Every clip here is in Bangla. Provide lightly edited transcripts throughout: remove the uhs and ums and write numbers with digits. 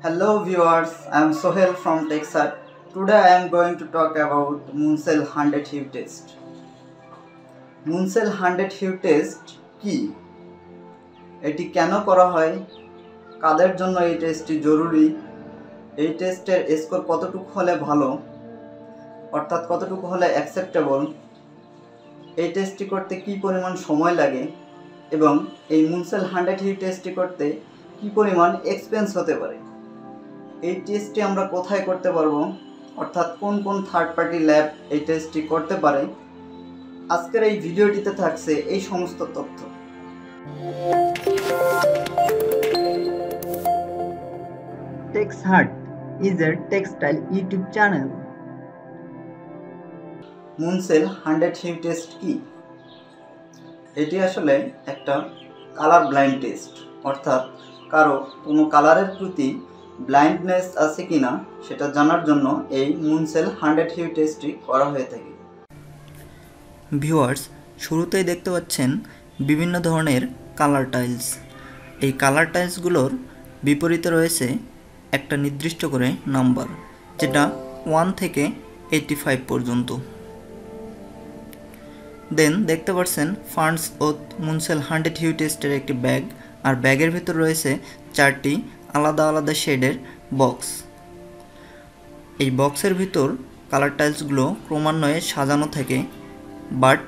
Hello viewers, I am Sohel from Texas. Today I am going to talk about Munsell 100 hue test. Munsell 100 hue test কি? এটি কেন করা হয়? কাদের জন্য এই টেস্টটি জরুরি? এই টেস্টের স্কোর কতটুকু হলে ভালো? অর্থাৎ কতটুকু হলে অ্যাকসেপ্টেবল? এই টেস্টটি করতে কি পরিমাণ সময় লাগে এবং এই মুনসেল 100 হিউ টেস্টটি করতে কি পরিমাণ এক্সপেন্স হতে পারে? এই টেস্টটি আমরা কোথায় করতে পারবো, অর্থাৎ কোন কোন থার্ড পার্টি ল্যাব এই টেস্টটি করতে পারে, আজকের এই ভিডিওটিতে থাকছে এই সমস্ত তথ্য। TexHut is a textile YouTube channel. Munsell 100 hue test কি? এটি আসলে একটা কালার ব্লাইন্ড টেস্ট, অর্থাৎ কারো কোনো কালারের প্রতি ব্লাইন্ডনেস আছে কিনা সেটা জানার জন্য এই মুনসেল 100 হিউ টেস্টটি করা হয়ে থাকে। ভিউয়ার্স, শুরুতেই দেখতে পাচ্ছেন বিভিন্ন ধরনের কালার টাইলস। এই কালার টাইলসগুলোর বিপরীতে রয়েছে একটা নির্দিষ্ট করে নাম্বার, যেটা 1 থেকে 85 পর্যন্ত। দেন দেখতে পাচ্ছেন ফান্ডস ও মুনসেল 100 হিউ টেস্টের একটি ব্যাগ, আর ব্যাগের ভিতর রয়েছে 4টি আলাদা আলাদা শেডের বক্স। এই বক্সের ভিতর কালার টাইলসগুলো ক্রমান্বয়ে সাজানো থাকে, বাট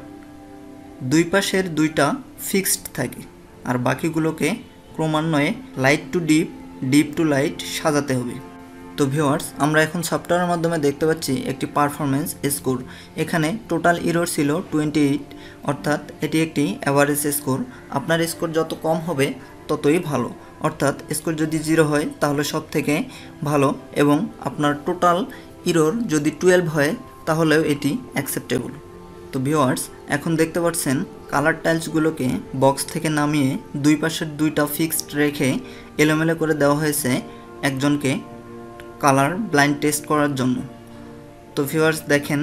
দুই পাশের দুইটা ফিক্সড থাকে, আর বাকিগুলোকে ক্রমান্বয়ে light to deep, deep to light সাজাতে হবে। তো ভিউয়ার্স, আমরা এখন সফটওয়্যারের মাধ্যমে দেখতে পাচ্ছি একটি পারফরমেন্স স্কোর। এখানে টোটাল ইরর ছিল 28, অর্থাৎ এটি একটি অ্যাভারেজ স্কোর। আপনার স্কোর যত কম হবে ততই ভালো, অর্থাৎ স্কোর যদি 0 হয় তাহলে সব থেকে ভালো, এবং আপনার টোটাল ইরর যদি 12 হয় তাহলেও এটি অ্যাকসেপ্টেবল। তো ভিউয়ার্স, এখন দেখতে পাচ্ছেন কালার টাইলসগুলোকে বক্স থেকে নামিয়ে দুই পাশের দুইটা ফিক্সড রেখে এলোমেলো করে দেওয়া হয়েছে একজনকে কালার ব্লাইন্ড টেস্ট করার জন্য। তো ভিউয়ার্স, দেখেন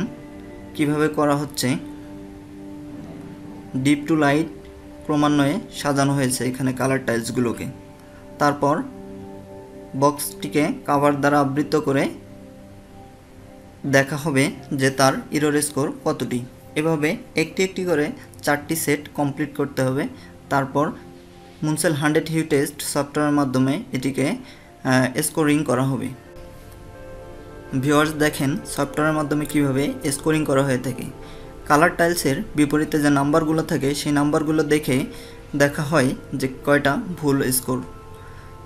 কিভাবে করা হচ্ছে। ডিপ টু লাইট ক্রমান্বয়ে সাজানো হয়েছে এখানে কালার টাইলসগুলোকে। তারপর বক্সটিকে কাভার দ্বারা আবৃত করে দেখা হবে যে তার ইরর স্কোর কতটি। এভাবে একটি একটি করে 4টি সেট কমপ্লিট করতে হবে। তারপর মুনসেল 100 হিউ টেস্ট সফটওয়্যারের মাধ্যমে এটিকে স্কোরিং করা হবে। ভিউয়ার্স, দেখেন সফটওয়্যারের মাধ্যমে কিভাবে স্কোরিং করা হয়ে থাকে। কালার টাইলসের বিপরীতে যে নাম্বারগুলো থাকে সেই নাম্বারগুলো দেখে দেখা হয় যে কয়টা ভুল স্কোর।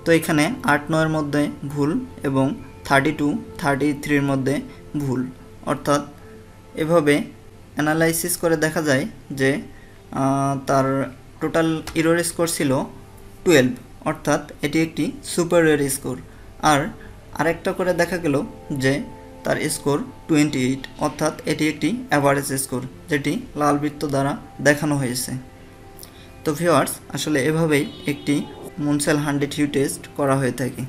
তো এখানে 8-9-এর মধ্যে ভুল এবং 32-33-এর মধ্যে ভুল, অর্থাৎ এভাবে অ্যানালাইসিস করে দেখা যায় যে তার টোটাল ইরর স্কোর ছিল 12, অর্থাৎ এটি একটি সুপারিয়র স্কোর। আর আরেকটা করে দেখা গেল যে তার স্কোর 28, অর্থাৎ এটি একটি অ্যাভারেজ স্কোর, যেটি লাল বৃত্ত দ্বারা দেখানো হয়েছে। তো ভিউয়ার্স, আসলে এভাবেই একটি মুনসেল 100 হিউ টেস্ট করা হয়ে থাকে।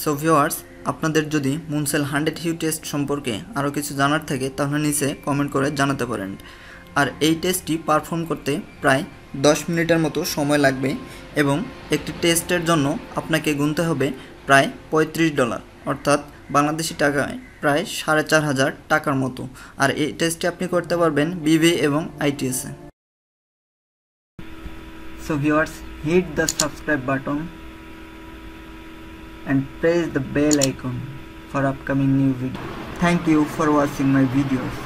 সো ভিউয়ার্স, আপনাদের যদি মুনসেল 100 হিউ টেস্ট সম্পর্কে আরও কিছু জানার থাকে তাহলে নিচে কমেন্ট করে জানাতে পারেন। আর এই টেস্টটি পারফর্ম করতে প্রায় 10 মিনিটের মতো সময় লাগবে, এবং একটি টেস্টের জন্য আপনাকে গুনতে হবে প্রায় $35, অর্থাৎ বাংলাদেশি টাকায় প্রায় 4500 টাকার মতো। আর এই টেস্টটি আপনি করতে পারবেন বিবি এবং আইটিএসে। So viewers, hit the subscribe button and press the bell icon for upcoming new video. Thank you for watching my videos.